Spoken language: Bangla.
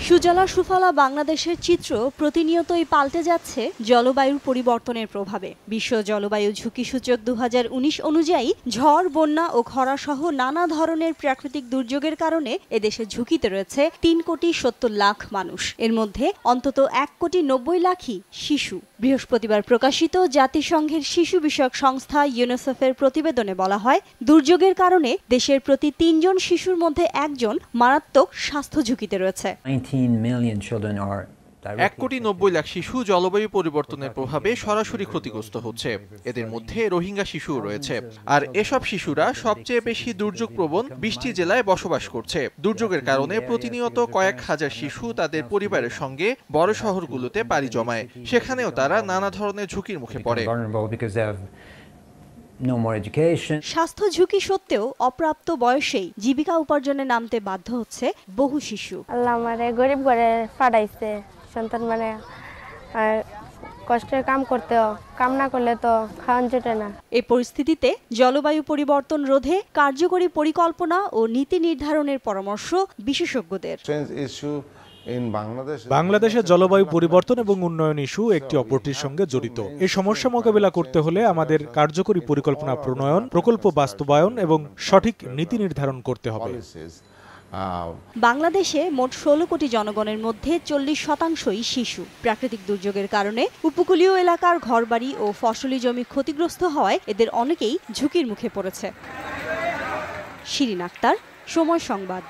সুজলা সুফলা বাংলাদেশের চিত্র প্রতিনিয়তই পাল্টে যাচ্ছে জলবায়ুর পরিবর্তনের প্রভাবে। বিশ্ব জলবায়ু ঝুঁকি সূচক 2019 অনুযায়ী ঝড়, বন্যা ও খরাসহ নানা ধরনের প্রাকৃতিক দুর্যোগের কারণে এদেশে ঝুঁকিতে রয়েছে 3,70,00,000 মানুষ। এর মধ্যে অন্তত 1,90,00,000ই শিশু। বৃহস্পতিবার প্রকাশিত জাতিসংঘের শিশু বিষয়ক সংস্থা ইউনিসেফের প্রতিবেদনে বলা হয়, দুর্যোগের কারণে দেশের প্রতি 3 জন শিশুর মধ্যে 1 জন মারাত্মক স্বাস্থ্য ঝুঁকিতে রয়েছে। 1,90,00,000 শিশু জলবায়ু পরিবর্তনের প্রভাবে সরাসরি ক্ষতিগ্রস্ত হচ্ছে। এদের মধ্যে রোহিঙ্গা শিশুও রয়েছে। আর এসব শিশুরা সবচেয়ে বেশি দুর্যোগপ্রবণ 20টি জেলায় বসবাস করছে। দুর্যোগের কারণে প্রতিনিয়ত কয়েক হাজার শিশু তাদের পরিবারের সঙ্গে বড় শহরগুলোতে পাড়ি জমায়। সেখানেও তারা নানা ধরনের ঝুঁকির মুখে পড়ে। স্বাস্থ্য ঝুঁকি সত্ত্বেও অপ্রাপ্ত বয়সেই জীবিকা উপার্জনে নামতে বাধ্য হচ্ছে বহু শিশু। আল্লাহ আমারে গরিব ঘরে পাঠাইছে সন্তান, মানে কষ্টের কাম করতেও, কাম না করলে তো খাওয়ান জোটে না। এই পরিস্থিতিতে জলবায়ু পরিবর্তন রোধে কার্যকরী পরিকল্পনা ও নীতি নির্ধারণের পরামর্শ বিশেষজ্ঞদের। বাংলাদেশের জলবায়ু পরিবর্তন এবং উন্নয়ন ইস্যু একটি অপরটির সঙ্গে জড়িত। এই সমস্যা মোকাবেলা করতে হলে আমাদের কার্যকরী পরিকল্পনা প্রণয়ন, প্রকল্প বাস্তবায়ন এবং সঠিক নীতি নির্ধারণ করতে হবে। বাংলাদেশে মোট 16 কোটি জনগণের মধ্যে 40% শিশু। প্রাকৃতিক দুর্যোগের কারণে উপকূলীয় এলাকার ঘরবাড়ি ও ফসলি জমি ক্ষতিগ্রস্ত হওয়ায় এদের অনেকেই ঝুঁকির মুখে পড়েছে। শিরিন আক্তার, সময় সংবাদ।